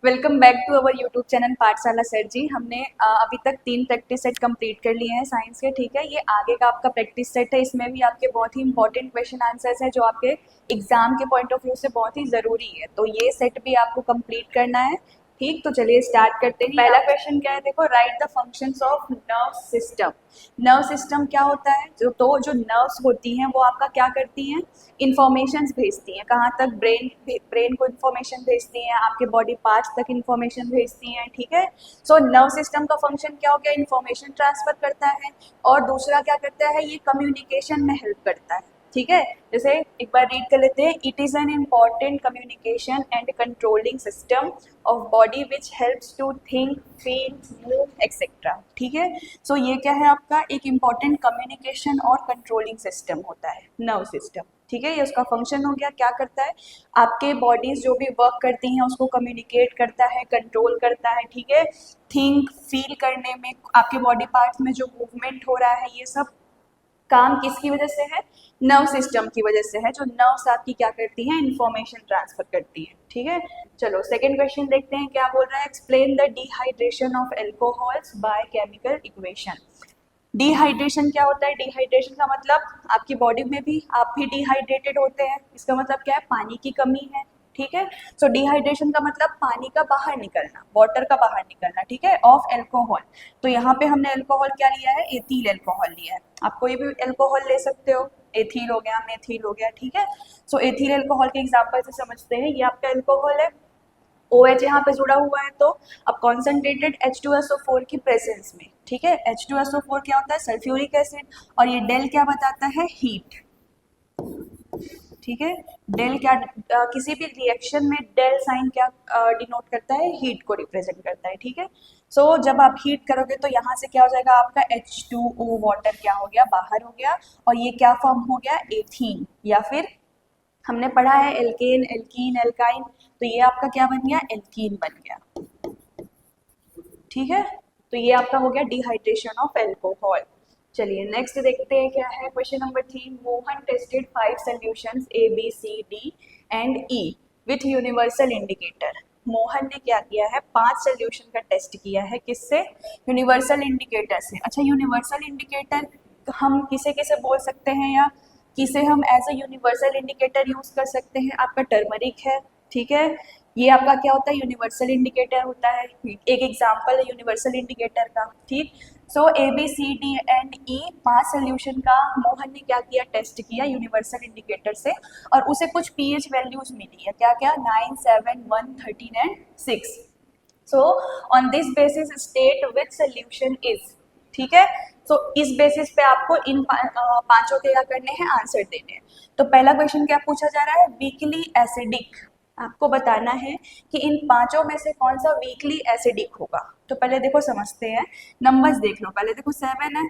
Welcome back to our YouTube channel Pathshala sir ji. हमने अभी तक 3 प्रैक्टिस सेट कंप्लीट कर लिए हैं साइंस के। ठीक है, ये आगे का आपका प्रैक्टिस सेट है। इसमें भी आपके बहुत ही इंपॉर्टेंट क्वेश्चन आंसर्स हैं जो आपके एग्जाम के पॉइंट ऑफ व्यू से बहुत ही ज़रूरी है, तो ये सेट भी आपको कंप्लीट करना है। ठीक, तो चलिए स्टार्ट करते हैं। पहला क्वेश्चन क्या है, देखो, right the functions of nerve system. Nerve system क्या होता है? जो नर्व्स होती हैं वो आपका क्या करती हैं, इंफॉर्मेशंस भेजती हैं। कहाँ तक? ब्रेन को इंफॉर्मेशन भेजती हैं, आपके बॉडी पार्ट्स तक इंफॉर्मेशन भेजती हैं। ठीक है, सो नर्व सिस्टम का फंक्शन क्या हो गया, इंफॉर्मेशन ट्रांसफर करता है। और दूसरा क्या करता है, ये कम्युनिकेशन में हेल्प करता है। ठीक है, जैसे एक बार रीड कर लेते हैं। It is an important communication and controlling system of body which helps to think, feel, move etcetera. ठीक है, सो ये क्या है, आपका एक इम्पॉर्टेंट कम्युनिकेशन और कंट्रोलिंग सिस्टम होता है नर्व सिस्टम। ठीक है, ये उसका फंक्शन हो गया। क्या करता है, आपके बॉडीज जो भी वर्क करती हैं उसको कम्युनिकेट करता है, कंट्रोल करता है। ठीक है, थिंक, फील करने में, आपके बॉडी पार्ट्स में जो मूवमेंट हो रहा है, ये सब काम किसकी वजह से है, नर्व सिस्टम की वजह से है। जो नर्व्स आपकी क्या करती हैं, इंफॉर्मेशन ट्रांसफर करती है। ठीक है, चलो सेकंड क्वेश्चन देखते हैं क्या बोल रहा है। Explain the dehydration of alcohols by chemical equation. Dehydration क्या होता है? डिहाइड्रेशन का मतलब आपकी बॉडी में भी आप भी डिहाइड्रेटेड होते हैं। इसका मतलब क्या है, पानी की कमी है। ठीक है, सो डिहाइड्रेशन का मतलब पानी का बाहर निकलना, वाटर का बाहर निकलना। ठीक है, ऑफ एल्कोहल। तो यहाँ पे हमने एल्कोहल क्या लिया है, एथिल एल्कोहल लिया है। आप कोई भी एल्कोहल ले सकते हो, एथिल हो गया, मेथिल हो गया। ठीक है, सो एथिल एल्कोहल के एग्जाम्पल से समझते हैं। ये आपका एल्कोहल है, OH यहाँ पे जुड़ा हुआ है, तो अब कॉन्सेंट्रेटेड H2SO4 की प्रेजेंस में। ठीक है, H2SO4 क्या होता है, सल्फ्यूरिक एसिड। और ये डेल क्या बताता है, हीट। ठीक है, डेल क्या, किसी भी रिएक्शन में डेल साइन क्या डिनोट करता है, हीट को रिप्रेजेंट करता है। ठीक है, सो जब आप हीट करोगे तो यहाँ से क्या हो जाएगा, आपका H2O वाटर क्या हो गया, बाहर हो गया। और ये क्या फॉर्म हो गया, एथीन, या फिर हमने पढ़ा है एल्केन, एल्कीन, एल्काइन, तो ये आपका क्या बन गया, एल्कीन बन गया। ठीक है, तो ये आपका हो गया डिहाइड्रेशन ऑफ एल्कोहल। चलिए नेक्स्ट देखते हैं क्या है। Question number 3, Mohan tested 5 solutions ABCD and E with universal indicator. Mohan ने क्या किया है, 5 सोल्यूशन का टेस्ट किया है, किससे, यूनिवर्सल इंडिकेटर से। अच्छा, यूनिवर्सल इंडिकेटर हम किसे किसे बोल सकते हैं, या किसे हम as a universal indicator use कर सकते हैं। आपका टर्मरिक है। ठीक है, ये आपका क्या होता है, यूनिवर्सल इंडिकेटर होता है। एक एग्जांपल है यूनिवर्सल इंडिकेटर का। ठीक, सो ABCD एंड E 5 सोल्यूशन का मोहन ने क्या किया, टेस्ट किया यूनिवर्सल इंडिकेटर से, और उसे कुछ pH वैल्यूज मिली है। क्या क्या, 9, 7, 1, 13 and 6। So on this basis state which solution is. ठीक है, सो इस बेसिस पे आपको इन पांचों के क्या करने हैं, आंसर देने हैं। तो पहला क्वेश्चन क्या पूछा जा रहा है, वीकली एसिडिक। आपको बताना है कि इन पांचों में से कौन सा वीकली एसिडिक होगा। तो पहले देखो समझते हैं, नंबर्स देख लो। पहले देखो 7 है,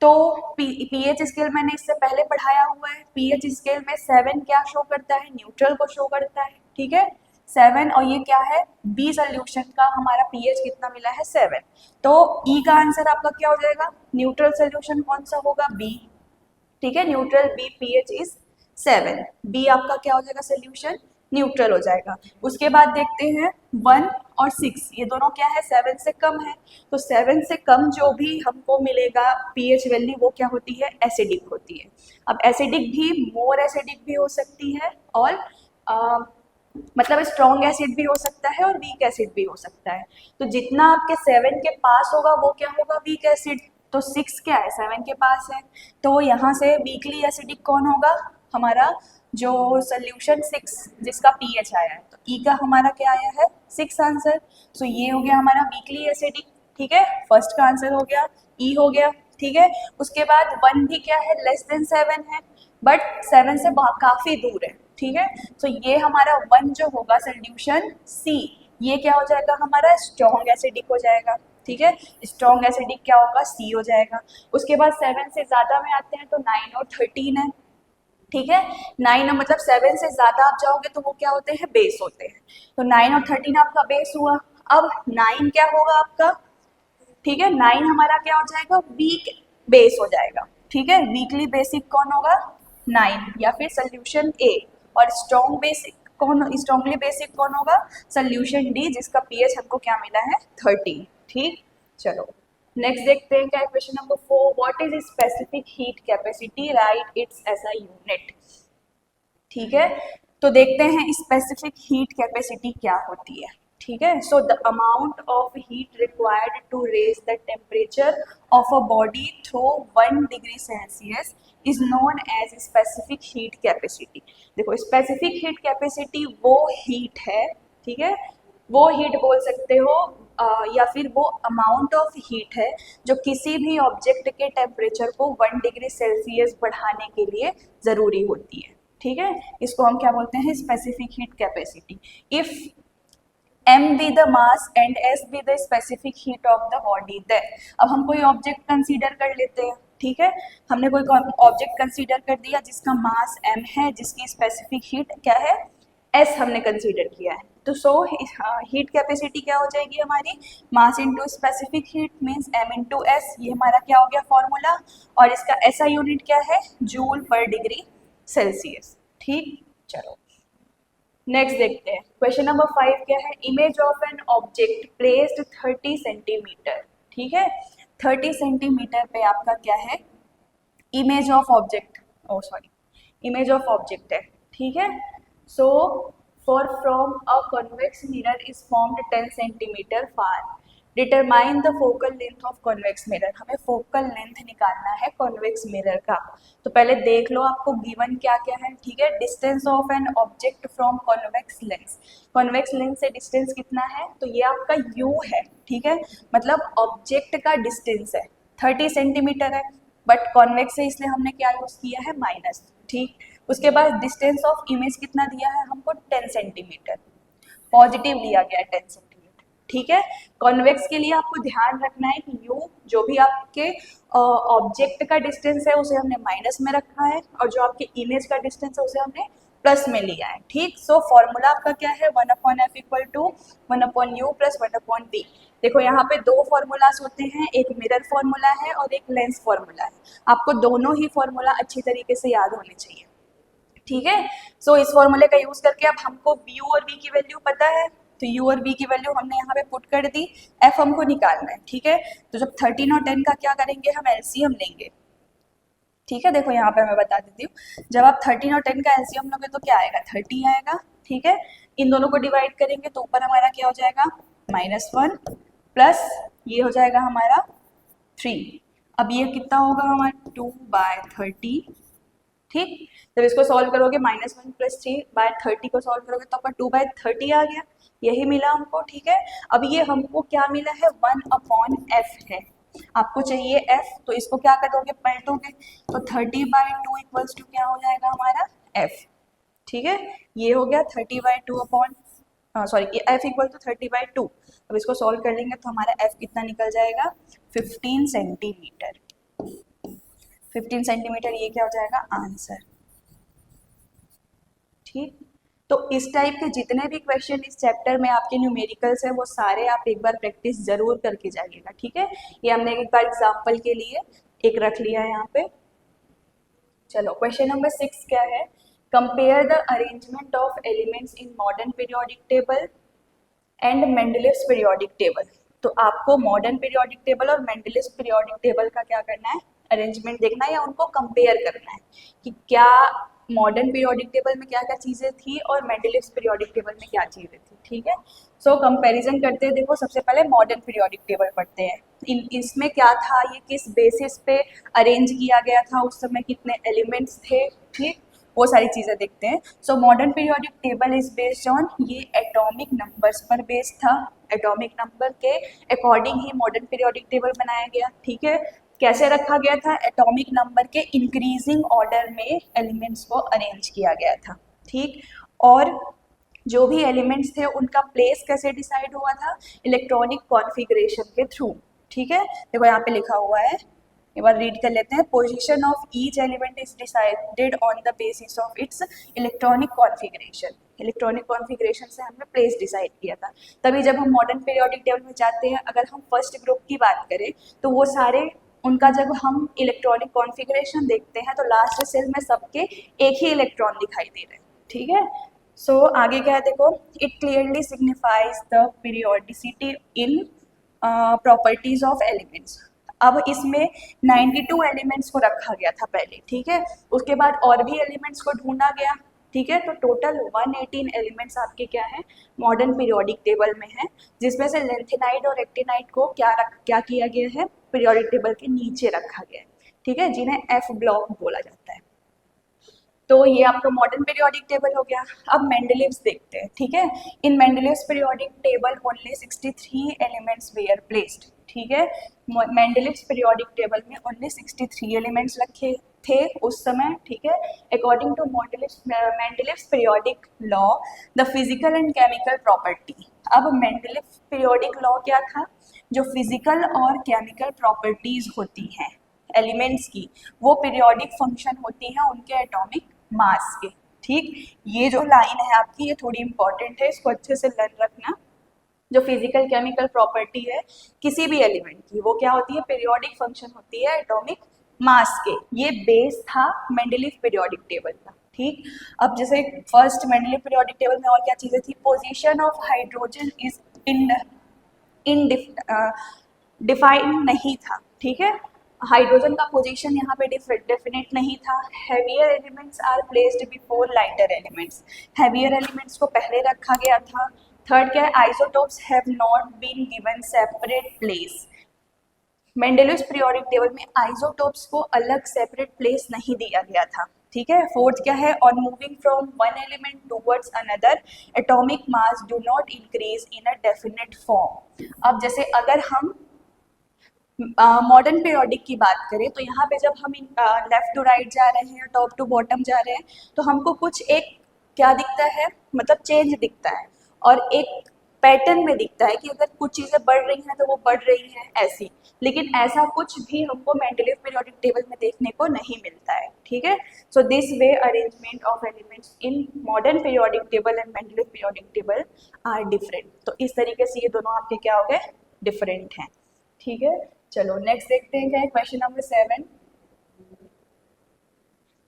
तो पीएच स्केल मैंने इससे पहले पढ़ाया हुआ है। पीएच स्केल में 7 क्या शो करता है, न्यूट्रल को शो करता है। ठीक है, 7, और ये क्या है, बी सोल्यूशन का हमारा पीएच कितना मिला है, 7। तो ई का आंसर आपका क्या हो जाएगा, न्यूट्रल सोल्यूशन कौन सा होगा, बी। ठीक है, neutral B, pH is 7। B आपका क्या हो जाएगा, सोल्यूशन न्यूट्रल हो जाएगा। उसके बाद देखते हैं 1 और 6, ये दोनों क्या है, 7 से कम है। तो 7 से कम जो भी हमको मिलेगा पीएच वैल्यू, वो क्या होती है, एसिडिक होती है। अब एसिडिक भी मोर एसिडिक भी हो सकती है, और मतलब स्ट्रॉन्ग एसिड भी हो सकता है, और वीक एसिड भी हो सकता है। तो जितना आपके 7 के पास होगा वो क्या होगा, वीक एसिड। तो 6 क्या है, 7 के पास है, तो यहाँ से वीकली एसिडिक कौन होगा, हमारा जो सोल्यूशन 6 जिसका पीएच आया है। तो ई का हमारा क्या आया है, 6 आंसर। सो ये हो गया हमारा वीकली एसिडिक। ठीक है, फर्स्ट का आंसर हो गया, ई हो गया। ठीक है, उसके बाद 1 भी क्या है, लेस देन 7 है, बट 7 से काफी दूर है। ठीक है, तो ये हमारा 1 जो होगा सोल्यूशन सी, ये क्या हो जाएगा, हमारा स्ट्रॉन्ग एसिडिक हो जाएगा। ठीक है, स्ट्रॉन्ग एसिडिक क्या होगा, सी हो जाएगा। उसके बाद 7 से ज्यादा में आते हैं तो 9 और 13 है। ठीक है, 9 मतलब 7 से ज्यादा आप जाओगे तो वो क्या होते हैं, बेस होते हैं। तो 9 और 13 आपका बेस हुआ। अब 9 क्या होगा आपका, ठीक है, 9 हमारा क्या हो जाएगा, वीक बेस हो जाएगा। ठीक है, वीकली बेसिक कौन होगा, 9, या फिर सोल्यूशन ए। और स्ट्रॉन्ग बेसिक कौन स्ट्रॉन्गली बेसिक कौन होगा? सोल्यूशन डी, जिसका पीएच हमको क्या मिला है? 13। ठीक, चलो नेक्स्ट देखते हैं क्या है question number 4। What is specific heat capacity, right it's SI unit. ठीक है, तो देखते हैं स्पेसिफिक हीट कैपेसिटी क्या होती है। ठीक है, so the amount of heat required to raise the temperature of a body through 1 degree Celsius is known as specific heat capacity. देखो स्पेसिफिक हीट कैपेसिटी वो हीट है, ठीक है, वो हीट बोल सकते हो या फिर वो अमाउंट ऑफ हीट है जो किसी भी ऑब्जेक्ट के टेम्परेचर को 1 डिग्री सेल्सियस बढ़ाने के लिए ज़रूरी होती है। ठीक है, इसको हम क्या बोलते हैं? Specific heat capacity. If m be the mass and s be the specific heat of the body, then अब हम कोई ऑब्जेक्ट कंसीडर कर लेते हैं। ठीक है, हमने कोई ऑब्जेक्ट कंसीडर कर दिया जिसका मास m है, जिसकी स्पेसिफिक हीट क्या है? s हमने कंसीडर किया है। तो सो हीट कैपेसिटी क्या हो जाएगी हमारी? Mass into specific heat means m into S. ये हमारा क्या हो गया फॉर्मूला, और इसका SI यूनिट क्या है? जूल पर डिग्री सेल्सियस। ठीक, चलो नेक्स्ट देखते हैं क्वेश्चन नंबर 5 क्या है? Image of an object placed 30 centimetre. ठीक है, 30 सेंटीमीटर पे आपका क्या है? Image of object, oh sorry, image of object है। ठीक है, so for from a convex mirror is formed 10 centimetre far, determine the focal length of convex mirror. हमें फोकल लेंथ निकालना है कॉन्वेक्स मिरर का। तो पहले देख लो आपको गिवन क्या क्या है। ठीक है, distance of an object from convex lens. Convex lens से डिस्टेंस कितना है? तो ये आपका u है। ठीक है, मतलब ऑब्जेक्ट का डिस्टेंस है 30 सेंटीमीटर है, बट कॉन्वेक्स से इसलिए हमने क्या यूज किया है? माइनस। ठीक, उसके बाद डिस्टेंस ऑफ इमेज कितना दिया है हमको? 10 सेंटीमीटर, पॉजिटिव लिया गया है 10 सेंटीमीटर। ठीक है, कॉन्वेक्स के लिए आपको ध्यान रखना है कि u जो भी आपके ऑब्जेक्ट का डिस्टेंस है उसे हमने माइनस में रखा है, और जो आपके इमेज का डिस्टेंस है उसे हमने प्लस में लिया है। ठीक, सो फॉर्मूला आपका क्या है? 1/f equal to 1/u plus 1/b। देखो यहाँ पे दो फॉर्मूलाज होते हैं, एक मिरर फॉर्मूला है और एक लेंस फॉर्मूला है। आपको दोनों ही फॉर्मूला अच्छी तरीके से याद होने चाहिए। ठीक है, सो इस फॉर्मूले का यूज करके अब हमको u और v की वैल्यू पता है, तो u और v की वैल्यू हमने यहाँ पे पुट कर दी, f हमको निकालना है। ठीक है, तो जब 13 और 10 का क्या करेंगे? हम एलसीएम लेंगे। ठीक है, देखो यहाँ पे मैं बता देती हूँ, जब आप 13 और 10 का एलसीएम लोगे तो क्या आएगा? 30 आएगा। ठीक है, इन दोनों को डिवाइड करेंगे तो ऊपर हमारा क्या हो जाएगा? -1 प्लस ये हो जाएगा हमारा 3। अब ये कितना होगा हमारा? 2/30। ठीक, जब इसको सॉल्व करोगे -1 प्लस 3/30 को सॉल्व करोगे तो आपका 2/30 आ गया, यही मिला हमको। ठीक है, अब ये हमको क्या मिला है? 1/f है, आपको चाहिए f, तो इसको क्या कर दोगे? पलटोगे, तो 30/2 इक्वल्स टू क्या हो जाएगा हमारा? f। ठीक है, ये हो गया 30/2 upon sorry f equal to 30/2। अब इसको सॉल्व कर लेंगे तो हमारा f कितना निकल जाएगा? 15 सेंटीमीटर। 15 सेंटीमीटर ये क्या हो जाएगा? आंसर। ठीक, तो इस टाइप के जितने भी क्वेश्चन इस चैप्टर में आपके न्यूमेरिकल्स है वो सारे आप एक बार प्रैक्टिस जरूर करके जाइएगा। ठीक है, ये हमने एक बार एग्जांपल के लिए एक रख लिया है यहाँ पे। चलो क्वेश्चन नंबर 6 क्या है? Compare the arrangement of elements in modern periodic table and Mendeleev's periodic table. तो आपको मॉडर्न पीरियोडिक टेबल और मेंडलीव्स पीरियोडिक टेबल का क्या करना है? अरेंजमेंट देखना है या उनको कंपेयर करना है कि क्या मॉडर्न पीरियोडिक टेबल में क्या क्या चीज़ें थी और मेंडलीव्स पीरियोडिक टेबल में क्या चीज़ें थी। ठीक है, सो कंपैरिजन करते हैं। देखो सबसे पहले मॉडर्न पीरियोडिक टेबल पढ़ते हैं। इसमें क्या था, ये किस बेसिस पे अरेंज किया गया था, उस समय कितने एलिमेंट्स थे। ठीक, वो सारी चीज़ें देखते हैं। So modern periodic table is based on, ये एटॉमिक नंबर्स पर बेस्ड था। एटॉमिक नंबर के अकॉर्डिंग ही मॉडर्न पीरियोडिक टेबल बनाया गया। ठीक है, कैसे रखा गया था? एटॉमिक नंबर के इंक्रीजिंग ऑर्डर में एलिमेंट्स को अरेंज किया गया था। ठीक, और जो भी एलिमेंट्स थे उनका प्लेस कैसे डिसाइड हुआ था? इलेक्ट्रॉनिक कॉन्फ़िगरेशन के थ्रू। ठीक है, देखो यहाँ पे लिखा हुआ है, एक बार रीड कर लेते हैं। Position of each element is decided on the basis of its electronic configuration. Electronic configuration से हमने प्लेस डिसाइड किया था। तभी जब हम मॉडर्न पीरियोडिक टेबल में जाते हैं, अगर हम फर्स्ट ग्रुप की बात करें तो वो सारे उनका जब हम इलेक्ट्रॉनिक कॉन्फ़िगरेशन देखते हैं तो लास्ट सेल में सबके एक ही इलेक्ट्रॉन दिखाई दे रहे हैं। ठीक है, सो आगे क्या है देखो, it clearly signifies the periodicity in properties of elements. अब इसमें 92 एलिमेंट्स को रखा गया था पहले, ठीक है, उसके बाद और भी एलिमेंट्स को ढूंढा गया, ठीक है, तो टोटल 118 एलिमेंट्स आपके क्या है मॉडर्न पीरियोडिक टेबल में है, जिसमें से लेंथेनाइड और एक्टिनाइड को क्या किया गया है पीरियोडिक टेबल के नीचे रखा गया है, ठीक है, जिन्हें एफ ब्लॉक बोला जाता है। तो ये आपका मॉडर्न पीरियोडिक टेबल हो गया। अब मेंडलीव्स देखते हैं, ठीक है। In Mendeleev's periodic table only 63 elements were placed, ठीक है। मेंडलीव्स पीरियोडिक टेबल में ओनली 63 एलिमेंट्स रखे थे उस समय, ठीक है। According to Mendeleev's periodic law the physical and chemical property. अब मेंडलीव पीरियोडिक लॉ क्या था, जो फिजिकल और केमिकल प्रॉपर्टीज होती हैं एलिमेंट्स की, वो पीरियोडिक फंक्शन होती हैं उनके एटॉमिक मास के, ठीक। ये जो लाइन है आपकी ये थोड़ी इंपॉर्टेंट है, इसको अच्छे से लर्न रखना। जो फिजिकल केमिकल प्रॉपर्टी है किसी भी एलिमेंट की, वो क्या होती है पीरियोडिक फंक्शन होती है एटॉमिक मास के। ये बेस था मेंडलीव पीरियोडिक टेबल का, ठीक। अब जैसे फर्स्ट मेंडलीव पीरियोडिक टेबल में और क्या चीजें थी, position of hydrogen is in defined नहीं था, ठीक है। हाइड्रोजन का पोजीशन यहाँ पे डेफिनेट नहीं था। Heavier elements are placed before lighter elements, heavier elements को पहले रखा गया था। थर्ड क्या है, isotopes have not been given separate place. Mendeleev's periodic table में आइसोटोप्स को अलग सेपरेट प्लेस नहीं दिया गया था, ठीक है। फोर्थ क्या है, on moving from one element towards another atomic mass do not increase in a definite form. अब जैसे अगर हम मॉडर्न पीरियोडिक की बात करें तो यहाँ पे जब हम लेफ्ट टू राइट जा रहे हैं, टॉप टू बॉटम जा रहे हैं, तो हमको कुछ एक क्या दिखता है, मतलब चेंज दिखता है, और एक पैटर्न में दिखता है कि अगर कुछ चीज़ें बढ़ रही हैं तो वो बढ़ रही हैं ऐसी, लेकिन ऐसा कुछ भी हमको मेंडलीव पीरियोडिक टेबल में देखने को नहीं मिलता है, ठीक है। So this way arrangement of elements in modern periodic table and Mendeleev periodic table are different. तो इस तरीके से ये दोनों आपके क्या हो गए, डिफरेंट हैं, ठीक है। चलो नेक्स्ट देखते हैं क्या है, question number 7।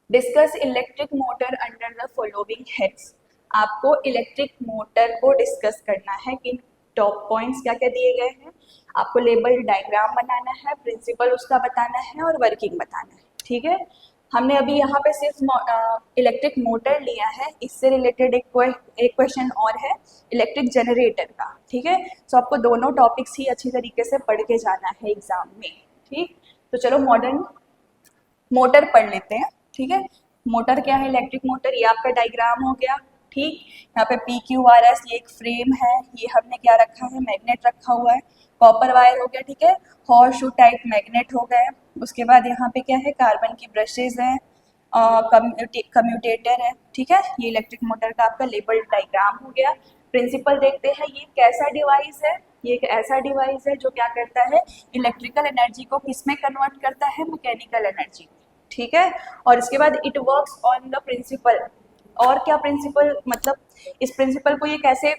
Discuss electric motor under the following heads. आपको इलेक्ट्रिक मोटर को डिस्कस करना है कि टॉप पॉइंट्स क्या क्या दिए गए हैं, आपको लेबल डायग्राम बनाना है, प्रिंसिपल उसका बताना है और वर्किंग बताना है, ठीक है। हमने अभी यहाँ पे सिर्फ इलेक्ट्रिक मोटर लिया है, इससे रिलेटेड एक क्वेश्चन और है इलेक्ट्रिक जनरेटर का, ठीक है। सो आपको दोनों टॉपिक्स ही अच्छी तरीके से पढ़ के जाना है एग्जाम में, ठीक। तो चलो मॉडर्न मोटर पढ़ लेते हैं, ठीक है। मोटर क्या है, इलेक्ट्रिक मोटर, ये आपका डायग्राम हो गया, ठीक। यहाँ पे पी क्यू आर एस ये एक फ्रेम है, ये हमने क्या रखा है मैग्नेट रखा हुआ है, कॉपर वायर हो गया, ठीक है, हॉर्स शू टाइप मैग्नेट हो गए। उसके बाद यहाँ पे क्या है, कार्बन की ब्रशेज हैं, कम्यूटेटर है, ठीक है। ये इलेक्ट्रिक मोटर का आपका लेबल डायग्राम हो गया। प्रिंसिपल देखते हैं, ये कैसा डिवाइस है, ये एक ऐसा डिवाइस है जो क्या करता है, इलेक्ट्रिकल एनर्जी को किस में कन्वर्ट करता है, मैकेनिकल एनर्जी, ठीक है। और इसके बाद it works on the principle, और क्या प्रिंसिपल, मतलब इस प्रिंसिपल को ये कैसे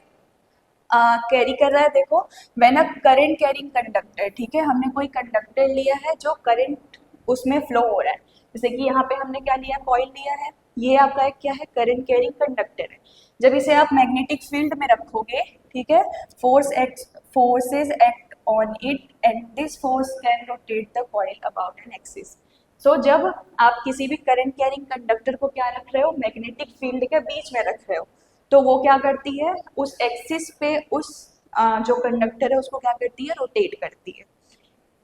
कैरी कर रहा है, देखो when a current carrying conductor, ठीक है, हमने कोई कंडक्टर लिया है जो करंट उसमें फ्लो हो रहा है, जैसे कि यहाँ पे हमने क्या लिया, कॉइल लिया है, ये आपका एक क्या है, करंट कैरिंग कंडक्टर है। जब इसे आप मैग्नेटिक फील्ड में रखोगे, ठीक है, forces act on it and this force can rotate the coil about an axis. So जब आप किसी भी करंट कैरिंग कंडक्टर को क्या रख रहे हो, मैग्नेटिक फील्ड के बीच में रख रहे हो, तो वो क्या करती है, उस एक्सिस पे उस जो कंडक्टर है उसको क्या करती है, रोटेट करती है।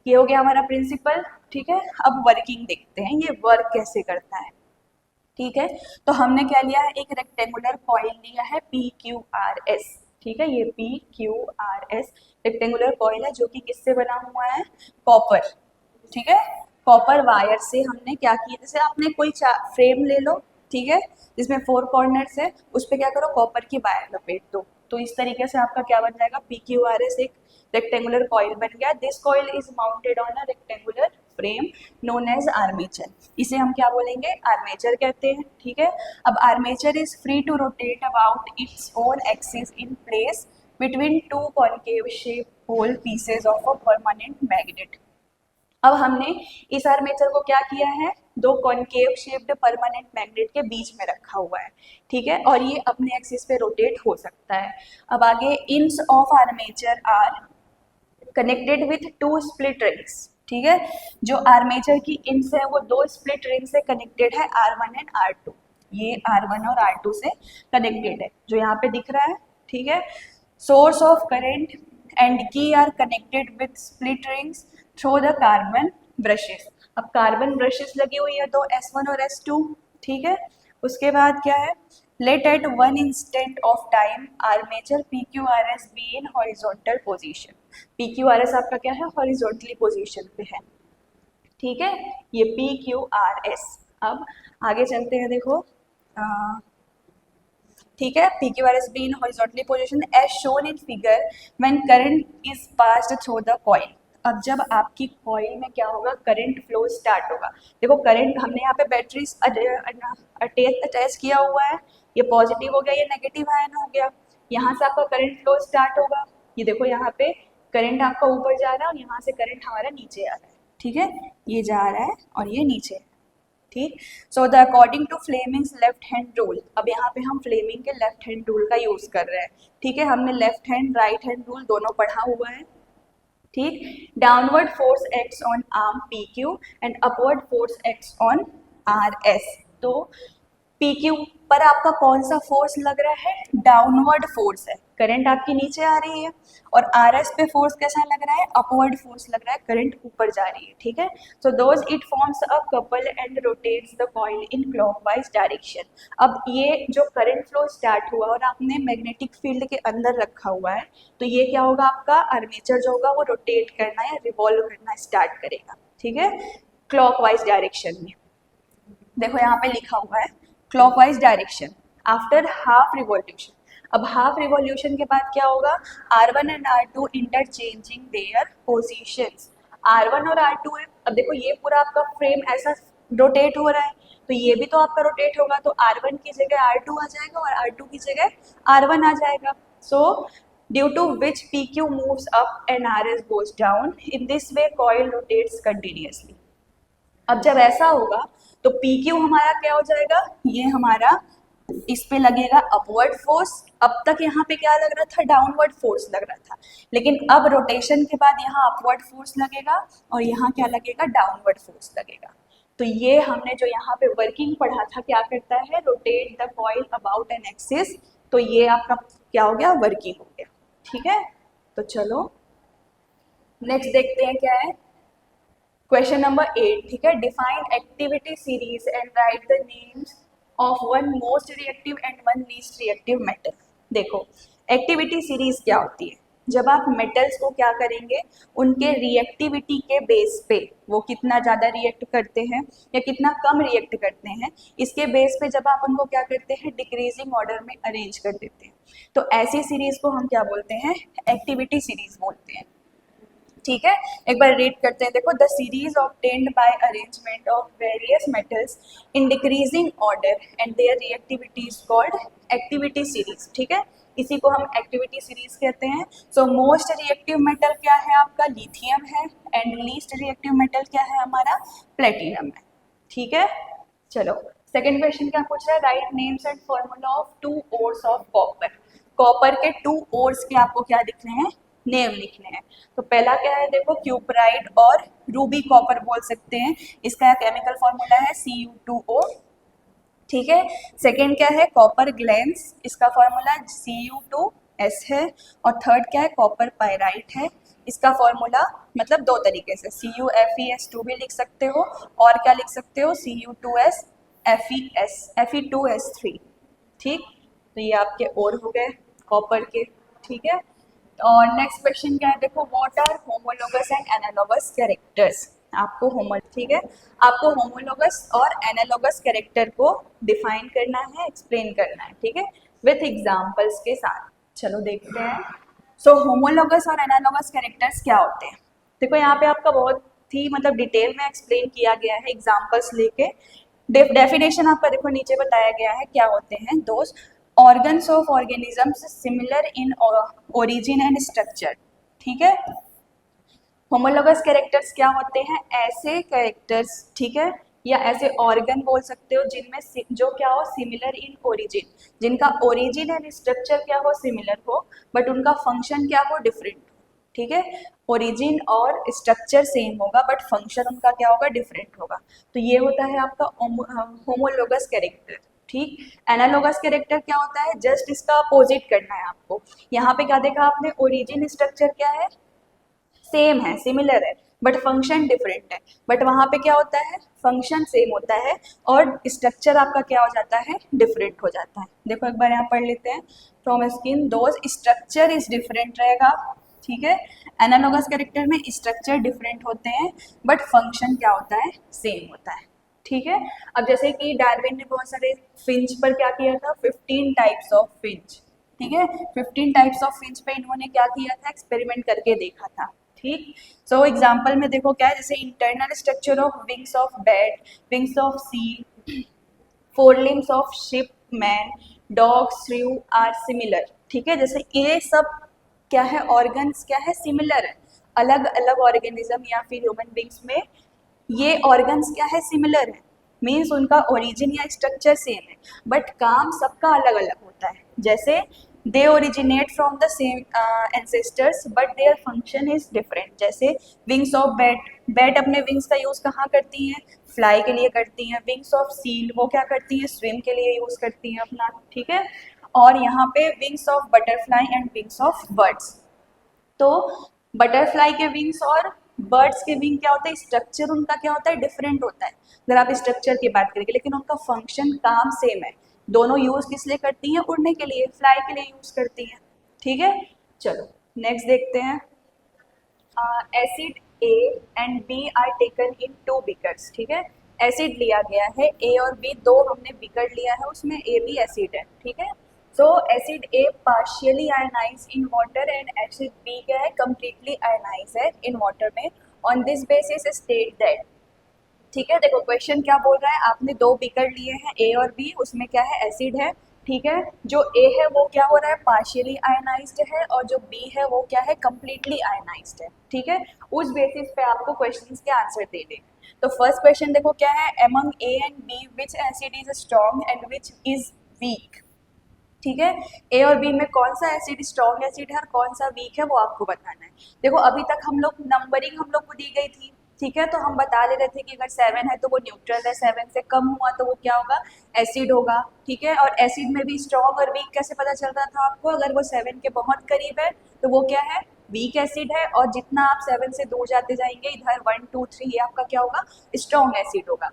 ये हो गया हमारा प्रिंसिपल, ठीक है। अब वर्किंग देखते हैं, ये वर्क कैसे करता है, ठीक है। तो हमने क्या लिया है, एक रेक्टेंगुलर कॉइल लिया है पी क्यू आर एस, ठीक है, ये P Q R S rectangular coil है जो कि किससे बना हुआ है, कॉपर, ठीक है। कॉपर वायर से हमने क्या किया, जैसे आपने कोई फ्रेम ले लो, ठीक है, जिसमें 4 कॉर्नर्स है, उस पर क्या करो, कॉपर की वायर लपेट दो, तो इस तरीके से आपका क्या बन जाएगा, पी क्यू आर एस एक रेक्टेंगुलर कॉइल बन गया। This coil is mounted on a rectangular frame known as armature, इसे हम क्या बोलेंगे, आर्मेचर कहते हैं, ठीक है। अब armature is free to rotate about its own axis in place between 2 concave shape pole pieces of a permanent magnet. अब हमने इस आर्मेचर को क्या किया है, दो कॉनकेव शेप्ड परमानेंट मैग्नेट के बीच में रखा हुआ है, ठीक है, और ये अपने एक्सिस पे रोटेट हो सकता है। अब आगे, ends of armature are connected with two split rings, ठीक है, जो आर्मेचर की इंस है वो दो स्प्लिट रिंग से कनेक्टेड है, R1 एंड R2, ये R1 और R2 से कनेक्टेड है, जो यहाँ पे दिख रहा है, ठीक है। Source of current and key are connected with split rings through the carbon brushes. अब कार्बन ब्रशेस लगी हुई है दो, S1 और S2, ठीक है। उसके बाद क्या है, let at one instant of time armature PQRS be in horizontal position. PQRS आपका क्या है, हॉरिजॉन्टली पोजीशन पे है, ठीक है, ये PQRS। अब आगे चलते हैं, देखो ठीक है, PQRS be in horizontally position as shown in figure when current is passed through the coil. अब जब आपकी कॉइल में क्या होगा, करंट फ्लो स्टार्ट होगा। देखो करंट, हमने यहाँ पे बैटरी अटैच किया हुआ है, ये पॉजिटिव हो गया, ये नेगेटिव आयन हो गया, यहाँ से आपका करंट फ्लो स्टार्ट होगा। ये देखो यहाँ पे करंट आपका ऊपर जा रहा है और यहाँ से करंट हमारा नीचे आ रहा है, ठीक है, ये जा रहा है और ये नीचे है, ठीक। So the according to Fleming's left hand rule, अब यहाँ पे हम फ्लेमिंग के लेफ्ट हैंड रूल का यूज कर रहे हैं, ठीक है, हमने left hand right hand rule दोनों पढ़ा हुआ है, ठीक। Downward force acts on arm PQ and upward force acts on RS। तो PQ पर आपका कौन सा फोर्स लग रहा है, डाउनवर्ड फोर्स है, करंट आपकी नीचे आ रही है, और RS पे फोर्स कैसा लग रहा है, अपवर्ड फोर्स लग रहा है, करंट ऊपर जा रही है, ठीक है। So those it forms a couple and rotates the coil in clockwise direction. अब ये जो करंट फ्लो स्टार्ट हुआ और आपने मैग्नेटिक फील्ड के अंदर रखा हुआ है, तो ये क्या होगा, आपका आर्मेचर जो होगा वो रोटेट करना या रिवॉल्व करना स्टार्ट करेगा, ठीक है, क्लॉकवाइज डायरेक्शन में। देखो यहाँ पे लिखा हुआ है clockwise direction after half revolution. अब हाफ रिवॉल्यूशन के बाद क्या होगा, R1 and R2 interchanging there positions. R1 और R2 है, अब देखो ये पूरा आपका फ्रेम ऐसा रोटेट हो रहा है, तो ये भी तो आपका रोटेट होगा, तो R1 की जगह R2 आ जाएगा और R2 की जगह R1 आ जाएगा। So due to which PQ moves up and RS goes down, in this way coil rotates continuously. अब जब ऐसा होगा तो PQ हमारा क्या हो जाएगा, ये हमारा इस पे लगेगा अपवर्ड फोर्स। अब तक यहाँ पे क्या लग रहा था, डाउनवर्ड फोर्स लग रहा था, लेकिन अब रोटेशन के बाद यहाँ अपवर्ड फोर्स लगेगा और यहाँ क्या लगेगा, डाउनवर्ड फोर्स लगेगा। तो ये हमने जो यहाँ पे वर्किंग पढ़ा था, क्या करता है, rotate the coil about an axis, तो ये आपका क्या हो गया, वर्किंग हो गया, ठीक है। तो चलो नेक्स्ट देखते हैं क्या है, क्वेश्चन नंबर 8, ठीक है। Define activity series and right the names of one most reactive and one least reactive metal. देखो एक्टिविटी सीरीज क्या होती है, जब आप मेटल्स को क्या करेंगे, उनके रिएक्टिविटी के बेस पे, वो कितना ज़्यादा रिएक्ट करते हैं या कितना कम रिएक्ट करते हैं, इसके बेस पे जब आप उनको क्या करते हैं, डिक्रीजिंग ऑर्डर में अरेंज कर देते हैं, तो ऐसी सीरीज को हम क्या बोलते हैं, एक्टिविटी सीरीज बोलते हैं, ठीक है। एक बार रीड करते हैं, देखो the series obtained by arrangement of various metals in decreasing order and there reactivity is called activity series, ठीक है, इसी को हम एक्टिविटी सीरीज कहते हैं। सो मोस्ट रिएक्टिव मेटल क्या है आपका, लिथियम है, एंड लीस्ट रिएक्टिव मेटल क्या है हमारा, प्लेटिनम है, ठीक है। चलो सेकेंड क्वेश्चन क्या पूछ रहा है, write names and formula of two ores of copper. Copper के टू ओर्स के आपको क्या लिखने हैं, नेम लिखने हैं। तो पहला क्या है, देखो क्यूपराइट और रूबी कॉपर बोल सकते हैं, इसका केमिकल फॉर्मूला है Cu2O, ठीक है। सेकेंड क्या है, कॉपर ग्लैंस, इसका फॉर्मूला Cu2S है, और थर्ड क्या है, कॉपर पायराइट है, इसका फॉर्मूला मतलब दो तरीके से, CuFeS2 भी लिख सकते हो और क्या लिख सकते हो, Cu2S Fe2S3, ठीक। तो ये आपके और हो गए कॉपर के, ठीक है। और नेक्स्ट क्वेश्चन क्या है, देखो what are homologous and analogous characters. आपको ठीक है, आपको होमोलोगस और एनालॉगस कैरेक्टर को डिफाइन करना है, एक्सप्लेन करना है, ठीक है, विथ एग्जांपल्स के साथ। चलो देखते हैं। सो होमोलोगस और एनालॉगस कैरेक्टर्स क्या होते हैं, देखो यहाँ पे आपका बहुत ही मतलब डिटेल में एक्सप्लेन किया गया है एग्जाम्पल्स लेके। डेफिनेशन आपका देखो नीचे बताया गया है, क्या होते हैं, दोस्त organs of organisms similar in origin and structure, ठीक है। होमोलोगस कैरेक्टर्स क्या होते हैं? ऐसे कैरेक्टर्स, ठीक है, या ऐसे ऑर्गन बोल सकते हो जिनमें जो क्या हो, सिमिलर इन ओरिजिन, जिनका ओरिजिन एंड स्ट्रक्चर क्या हो, सिमिलर हो, बट उनका फंक्शन क्या हो, डिफरेंट। ठीक है, ओरिजिन और स्ट्रक्चर सेम होगा बट फंक्शन उनका क्या होगा, डिफरेंट होगा। तो ये होता है आपका होमोलोगस कैरेक्टर। ठीक, एनालोगस कैरेक्टर क्या होता है? जस्ट इसका अपोजिट करना है आपको। यहाँ पे क्या देखा आपने, ओरिजिन स्ट्रक्चर क्या है, सेम है, सिमिलर है, बट फंक्शन डिफरेंट है। बट वहाँ पे क्या होता है, फंक्शन सेम होता है और स्ट्रक्चर आपका क्या हो जाता है, डिफरेंट हो जाता है। देखो एक बार यहाँ पढ़ लेते हैं, from skin those structure is different रहेगा। ठीक है, एनालॉगस कैरेक्टर में स्ट्रक्चर डिफरेंट होते हैं बट फंक्शन क्या होता है, सेम होता है। ठीक है, अब जैसे कि डार्विन ने बहुत सारे फिंच पर क्या किया था, 15 टाइप्स ऑफ फिंच। ठीक है, 15 टाइप्स ऑफ फिंच पे इन्होंने क्या किया था, एक्सपेरिमेंट करके देखा था। ठीक, सो एग्जाम्पल में देखो क्या है, जैसे internal structure of wings of bat, wings of seal, four limbs of ship, man, dog, श्रू आर सिमिलर। ठीक है, जैसे ये सब क्या है, ऑर्गन्स क्या है, सिमिलर है। अलग अलग ऑर्गेनिज्म या फिर ह्यूमन बींग्स में ये ऑर्गन्स क्या है, सिमिलर है, मीन्स उनका ओरिजिन या स्ट्रक्चर सेम है बट काम सबका अलग अलग होता है। जैसे they originate from the same ancestors but their function is different. जैसे विंग्स ऑफ बैट, बैट अपने विंग्स का यूज कहाँ करती हैं, फ्लाई के लिए करती हैं। विंग्स ऑफ सील वो क्या करती हैं, स्विम के लिए यूज करती हैं अपना। ठीक है, और यहाँ पे wings of butterfly and wings of birds. तो बटरफ्लाई के विंग्स और बर्ड्स के विंग क्या होता है, स्ट्रक्चर उनका क्या होता है, डिफरेंट होता है अगर आप स्ट्रक्चर की बात करेंगे, लेकिन उनका फंक्शन, काम सेम है। दोनों यूज किस लिए करती हैं, उड़ने के लिए, फ्लाई के लिए यूज करती हैं। ठीक है, चलो नेक्स्ट देखते हैं। Acid A and B are taken in 2 beakers. ठीक है, एसिड लिया गया है, ए और बी दो हमने बीकर लिया है, उसमें ए भी एसिड है। ठीक है, so acid A partially ionise in water and acid B क्या है, कम्प्लीटली आयनाइज है इन वाटर में। On this basis state that. ठीक है, देखो क्वेश्चन क्या बोल रहा है, आपने दो बीकर लिए हैं ए और बी, उसमें क्या है, एसिड है। ठीक है, जो ए है वो क्या हो रहा है, पार्शियली आयनाइज्ड है, और जो बी है वो क्या है, कम्प्लीटली आयनाइज्ड है। ठीक है, उस बेसिस पे आपको क्वेश्चंस के आंसर देने हैं। तो फर्स्ट क्वेश्चन देखो क्या है, among A and B which acid is strong and which is weak. ठीक है, ए और बी में कौन सा एसिड स्ट्रॉन्ग एसिड है और कौन सा वीक है वो आपको बताना है। देखो अभी तक हम लोग नंबरिंग हम लोग को दी गई थी। ठीक है, तो हम बता ले रहे थे कि अगर 7 है तो वो न्यूट्रल है, 7 से कम हुआ तो वो क्या होगा, एसिड होगा। ठीक है, और एसिड में भी स्ट्रॉन्ग और वीक कैसे पता चल रहा था आपको, अगर वो 7 के बहुत करीब है तो वो क्या है, वीक एसिड है, और जितना आप 7 से दूर जाते जाएंगे इधर 1 2 3 ये आपका क्या होगा, स्ट्रॉन्ग एसिड होगा।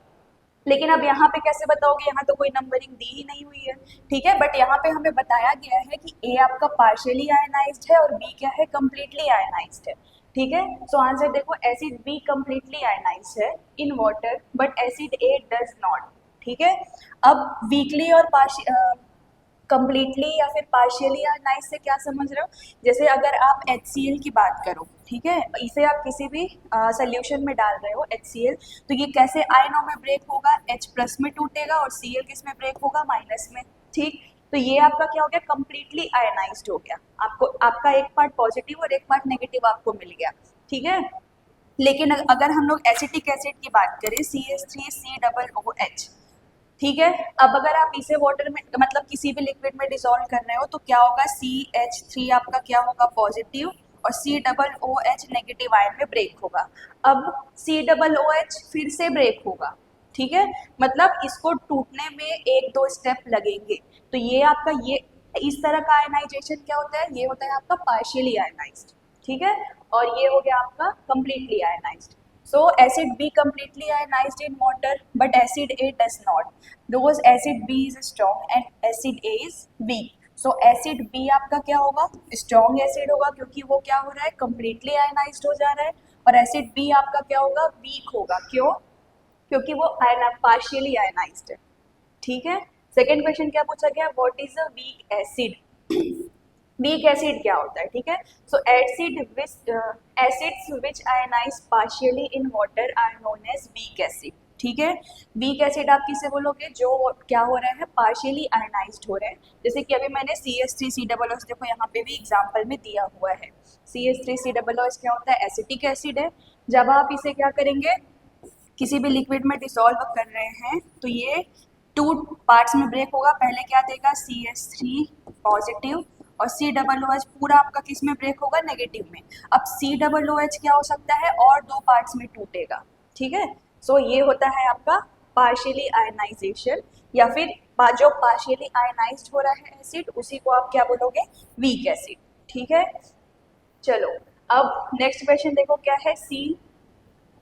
लेकिन अब यहाँ पे कैसे बताओगे, यहाँ तो कोई नंबरिंग दी ही नहीं हुई है। ठीक है, बट यहाँ पे हमें बताया गया है कि ए आपका पार्शियली आयनाइज्ड है और बी क्या है, कम्प्लीटली आयनाइज्ड है। ठीक है, सो आंसर देखो, एसिड बी कम्प्लीटली आयनाइज्ड है in water but acid A does not. ठीक है, अब वीकली और कंप्लीटली या फिर पार्शियली आयनाइज से क्या समझ रहे हो, जैसे अगर आप HCl की बात करो, ठीक है, इसे आप किसी भी सोल्यूशन में डाल रहे हो HCl, तो ये कैसे आयनों में ब्रेक होगा, H प्लस में टूटेगा और Cl किस में ब्रेक होगा, माइनस में। ठीक, तो ये आपका क्या हो गया, कम्प्लीटली आयनाइज्ड हो गया। आपको आपका एक पार्ट पॉजिटिव और एक पार्ट नेगेटिव आपको मिल गया। ठीक है, लेकिन अगर हम लोग एसिटिक एसिड की बात करें, CH3COOH, ठीक है, अब अगर आप इसे वाटर में मतलब किसी भी लिक्विड में डिसॉल्व कर रहे हो तो क्या होगा, CH3 आपका क्या होगा, पॉजिटिव, और COOH नेगेटिव आयन में ब्रेक होगा। अब COOH फिर से ब्रेक होगा। ठीक है, मतलब इसको टूटने में 1-2 स्टेप लगेंगे। तो ये आपका ये इस तरह का आयनाइजेशन क्या होता है, ये होता है आपका पार्शियली आयनाइज्ड। ठीक है, और ये हो गया आपका completely ionised. So acid B completely ionized in water, but acid A does not. Because acid B is strong and acid A is weak. So acid B आपका क्या होगा, strong acid होगा, क्योंकि वो क्या हो रहा है, completely ionized हो जा रहा है, और acid B आपका क्या होगा, weak होगा। क्यों, क्योंकि वो partially ionized है। ठीक है, सेकेंड क्वेश्चन क्या पूछा गया, what is a weak acid. Weak acid क्या होता है, ठीक है, so acids which ionize partially in water are known as weak acid. ठीक है। वीक एसिड आप किसे बोलोगे, जो क्या हो रहा है, पार्शियली आयनाइज्ड हो रहे हैं। जैसे कि अभी मैंने CH3COOH, देखो यहाँ पे भी एग्जाम्पल में दिया हुआ है। CH3COOH क्या होता है, एसिटिक एसिड है। जब आप इसे क्या करेंगे, किसी भी लिक्विड में डिसॉल्व कर रहे हैं तो ये 2 पार्ट्स में ब्रेक होगा। पहले क्या देगा, CH3 पॉजिटिव, और COOH पूरा आपका किस में ब्रेक होगा, नेगेटिव में। अब COOH क्या हो सकता है, और 2 पार्ट्स में टूटेगा। ठीक है, सो ये होता है आपका पार्शियली आयनाइजेशन, या फिर जो पार्शियली आयनाइज्ड हो रहा है एसिड, उसी को आप क्या बोलोगे, वीक एसिड। ठीक है, चलो अब नेक्स्ट क्वेश्चन देखो क्या है, सी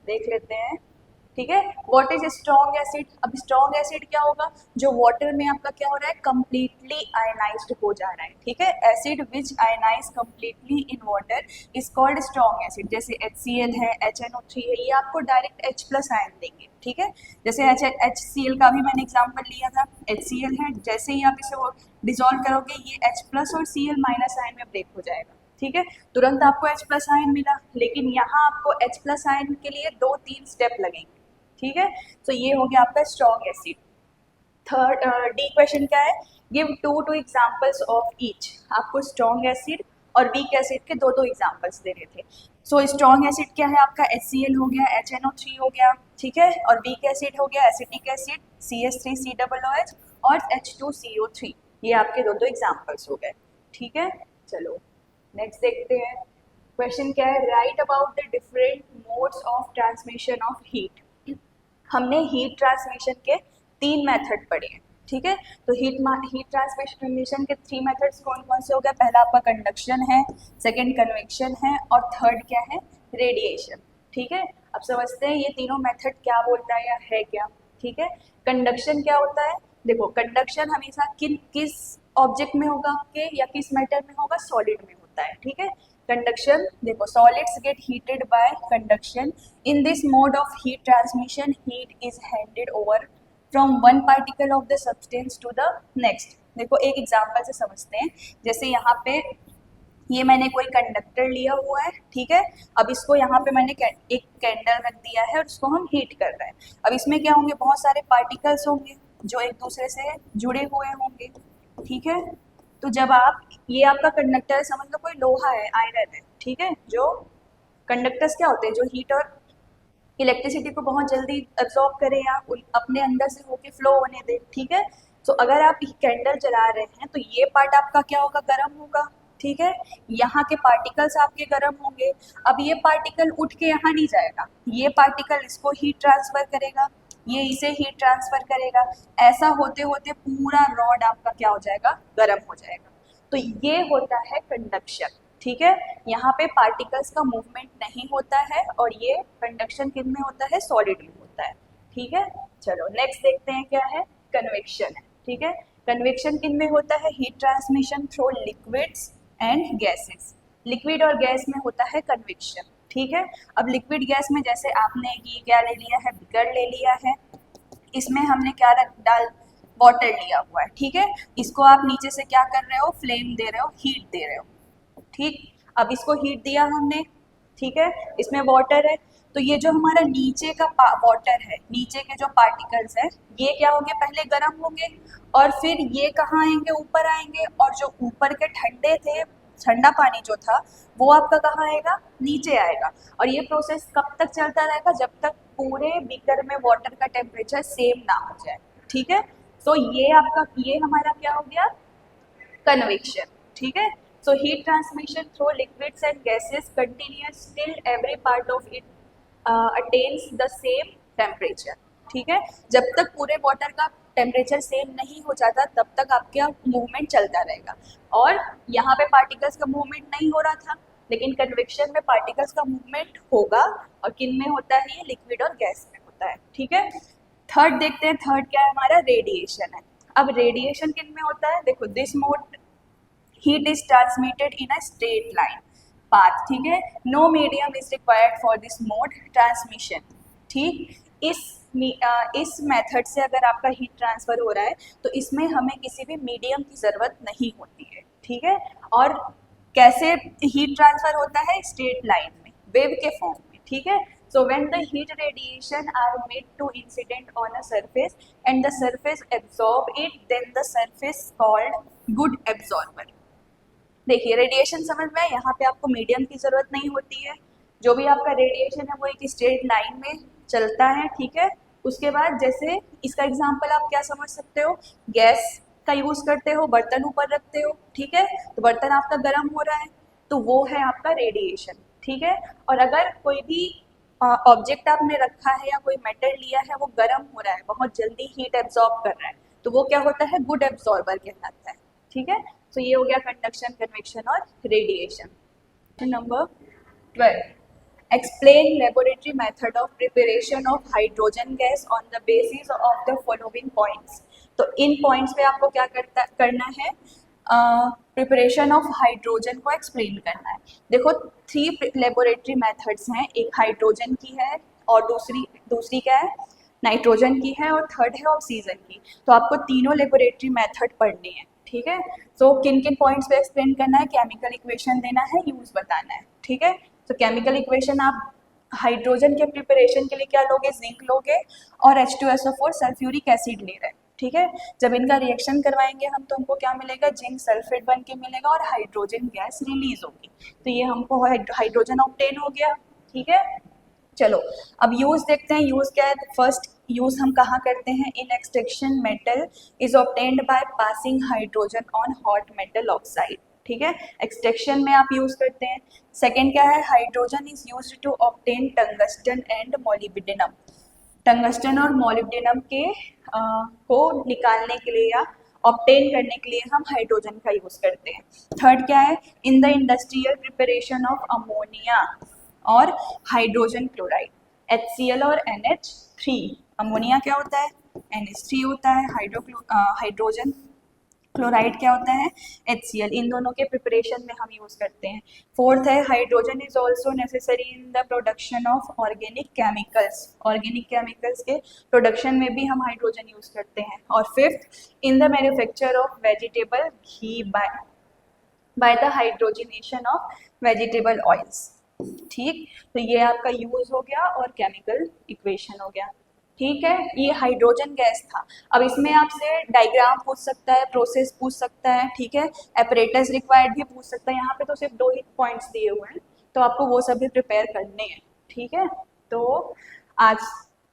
देख लेते हैं। ठीक है, व्हाट इज स्ट्रॉन्ग एसिड। अब स्ट्रॉन्ग एसिड क्या होगा, जो वाटर में आपका क्या हो रहा है, कंप्लीटली आयनाइज्ड हो जा रहा है। ठीक है, acid which ionise completely in water is called strong acid. जैसे HCl है, HNO3 है, ये आपको डायरेक्ट H+ आयन देंगे। ठीक है, जैसे HCl का भी मैंने एग्जाम्पल लिया था, HCl है, जैसे ही आप इसे डिजोल्व करोगे ये H+ और Cl- आयन में ब्रेक हो जाएगा। ठीक है, तुरंत आपको H+ आयन मिला, लेकिन यहाँ आपको H+ आयन के लिए 2-3 स्टेप लगेंगे। ठीक है, तो ये हो गया आपका strong acid. Third D question क्या है, गिव 2 एग्जांपल्स ऑफ ईच। आपको स्ट्रॉन्ग एसिड और वीक एसिड के 2 एग्जांपल्स देने थे। सो स्ट्रॉन्ग एसिड क्या है आपका, HCl हो गया, HNO3 हो गया। ठीक है, और वीक एसिड हो गया एसिटिक एसिड, CH3COOH और H2CO3। ये आपके 2 एग्जांपल्स हो गए। ठीक है, चलो नेक्स्ट देखते हैं। क्वेश्चन क्या है, right about the different modes of transmission of heat. हमने हीट ट्रांसमिशन के 3 मेथड पढ़े हैं। ठीक है, तो हीट ट्रांसमिशन के 3 मेथड्स कौन कौन से हो गए, पहला आपका कंडक्शन है, सेकंड कन्वेक्शन है, और थर्ड क्या है, रेडिएशन। ठीक है, अब समझते हैं ये तीनों मेथड क्या बोलता है या है क्या। ठीक है, कंडक्शन क्या होता है, देखो कंडक्शन हमेशा किस ऑब्जेक्ट में होगा आपके, या किस मैटर में होगा, सॉलिड में होता है। ठीक है, कंडक्शन देखो, solids get heated by conduction. In this mode of heat transmission heat is handed over from one particle of the substance to the next. देखो एक एग्जांपल से समझते हैं, जैसे यहाँ पे ये मैंने कोई कंडक्टर लिया हुआ है। ठीक है, अब इसको यहाँ पे मैंने एक कैंडल रख दिया है और उसको हम हीट कर रहे हैं। अब इसमें क्या होंगे, बहुत सारे पार्टिकल्स होंगे जो एक दूसरे से जुड़े हुए होंगे। ठीक है, तो जब आप, ये आपका कंडक्टर समझ लो कोई लोहा है, आयरन है। ठीक है, जो कंडक्टर्स क्या होते हैं, जो हीट और इलेक्ट्रिसिटी को बहुत जल्दी एब्जॉर्ब करें या अपने अंदर से होके फ्लो होने दें। ठीक है, तो अगर आप कैंडल जला रहे हैं तो ये पार्ट आपका क्या होगा, गर्म होगा। ठीक है, यहाँ के पार्टिकल्स आपके गर्म होंगे। अब ये पार्टिकल उठ के यहाँ नहीं जाएगा, ये पार्टिकल इसको हीट ट्रांसफर करेगा, ये इसे हीट ट्रांसफर करेगा। ऐसा होते होते पूरा रॉड आपका क्या हो जाएगा, गर्म हो जाएगा। तो ये होता है कंडक्शन। ठीक है, यहाँ पे पार्टिकल्स का मूवमेंट नहीं होता है, और ये कंडक्शन किन में होता है, सॉलिड में होता है। ठीक है, चलो नेक्स्ट देखते हैं क्या है, कन्वेक्शन है। ठीक है, कन्वेक्शन किन में होता है, heat transmission through liquids and gases. Liquid और गैस में होता है कन्वेक्शन। ठीक है, अब लिक्विड गैस में जैसे आपने ये क्या ले लिया है, बिकर ले लिया है, इसमें हमने क्या डाल, वाटर लिया हुआ है। ठीक है, इसको आप नीचे से क्या कर रहे हो, फ्लेम दे रहे हो, हीट दे रहे हो। ठीक, अब इसको हीट दिया हमने। ठीक है, इसमें वाटर है, तो ये जो हमारा नीचे का वाटर है, नीचे के जो पार्टिकल्स है, ये क्या होंगे, पहले गर्म होंगे, और फिर ये कहाँ आएंगे, ऊपर आएंगे, और जो ऊपर के ठंडे थे, ठंडा पानी जो था वो आपका कहाँ आएगा, नीचे आएगा। और ये प्रोसेस कब तक चलता रहेगा, जब तक पूरे बीकर में वाटर का टेम्परेचर सेम ना हो जाए। ठीक है, तो ये आपका, ये हमारा क्या हो गया, कन्वेक्शन। ठीक है, so heat transmission through liquids and gases continues till every part of it attains the same temperature। ठीक है, जब तक पूरे वाटर का टेम्परेचर सेम नहीं हो जाता तब तक आपका मूवमेंट चलता रहेगा। और यहाँ पे पार्टिकल्स का मूवमेंट नहीं हो रहा था, लेकिन कन्वेक्शन में पार्टिकल्स का मूवमेंट होगा, और किन में होता है, ये लिक्विड और गैस में होता है। ठीक है, थर्ड देखते हैं, थर्ड क्या है हमारा, रेडिएशन है। अब रेडिएशन किन में होता है, देखो this mode heat is transmitted in a straight line path। ठीक है, no medium is required for this mode transmission। ठीक, इस मेथड से अगर आपका हीट ट्रांसफर हो रहा है तो इसमें हमें किसी भी मीडियम की ज़रूरत नहीं होती है। ठीक है, और कैसे हीट ट्रांसफर होता है, स्ट्रेट लाइन में, वेव के फॉर्म में। ठीक है, So when the heat radiation are made to incident on a surface and the surface absorb it, then the surface called good absorber. देखिए रेडिएशन समझ में, यहाँ पे आपको मीडियम की जरूरत नहीं होती है, जो भी आपका रेडिएशन है वो एक स्ट्रेट लाइन में चलता है, ठीक है। उसके बाद जैसे इसका एग्जांपल आप क्या समझ सकते हो, गैस का यूज करते हो, बर्तन ऊपर रखते हो, ठीक है, तो बर्तन आपका गर्म हो रहा है तो वो है आपका रेडिएशन, ठीक है। और अगर कोई भी ऑब्जेक्ट आपने रखा है या कोई मेटल लिया है वो गर्म हो रहा है, बहुत जल्दी हीट एब्जॉर्ब कर रहा है, तो वो क्या होता है, गुड एब्जॉर्बर कहलाता है, ठीक है। तो ये हो गया कंडक्शन, कन्वेक्शन और radiation. Number 12, explain laboratory method of preparation of hydrogen gas on the basis of the following points। तो इन पॉइंट्स पे आपको क्या करना है, प्रिपरेशन ऑफ हाइड्रोजन को एक्सप्लेन करना है। देखो 3 लेबोरेटरी मेथड्स हैं, एक हाइड्रोजन की है और दूसरी क्या है, नाइट्रोजन की है, और थर्ड है ऑक्सीजन की। तो आपको तीनों लेबोरेटरी मेथड पढ़नी है, ठीक है। तो किन किन पॉइंट्स पे एक्सप्लेन करना है, केमिकल इक्वेशन देना है, यूज बताना है, ठीक है। तो केमिकल इक्वेशन आप हाइड्रोजन के प्रिपरेशन के लिए क्या लोगे, जिंक लोगे और H2SO4 सल्फ्यूरिक एसिड ले रहे हैं, ठीक है। जब इनका रिएक्शन करवाएंगे हम तो हमको क्या मिलेगा, जिंक सल्फेट बन के मिलेगा और हाइड्रोजन गैस रिलीज होगी। तो ये हमको हाइड्रोजन ऑब्टेन हो गया, ठीक है। चलो अब यूज देखते हैं, यूज क्या है। फर्स्ट यूज हम कहाँ करते हैं, in extraction metal is obtained by passing hydrogen on hot metal oxide, ठीक है, एक्सट्रैक्शन में आप यूज करते हैं। सेकेंड क्या है, hydrogen is used to obtain tungsten and molybdenum. Tungsten और मोलिब्डेनम के को निकालने के लिए या ऑब्टेन करने के लिए हम हाइड्रोजन का यूज करते हैं। थर्ड क्या है, in the industrial preparation of ammonia और हाइड्रोजन क्लोराइड, HCl और NH3। अमोनिया क्या होता है, NH3 होता है, हाइड्रोजन क्लोराइड क्या होता है, HCl। इन दोनों के प्रिपरेशन में हम यूज करते हैं। फोर्थ है, hydrogen is also necessary in the production of organic chemicals. Organic chemicals के प्रोडक्शन में भी हम हाइड्रोजन यूज करते हैं। और fifth, in the manufacture of vegetable ghee by the hydrogenation of vegetable oils, ठीक। तो ये आपका यूज हो गया और केमिकल इक्वेशन हो गया, ठीक है। ये हाइड्रोजन गैस था। अब इसमें आपसे डायग्राम पूछ सकता है, प्रोसेस पूछ सकता है, ठीक है, एपरेटस रिक्वायर्ड भी पूछ सकता है। यहाँ पे तो सिर्फ 2 ही पॉइंट्स दिए हुए हैं, तो आपको वो सब भी प्रिपेयर करने हैं, ठीक है। तो आज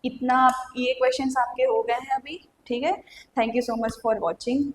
इतना, ये क्वेश्चंस आपके हो गए हैं अभी, ठीक है। Thank you so much for watching.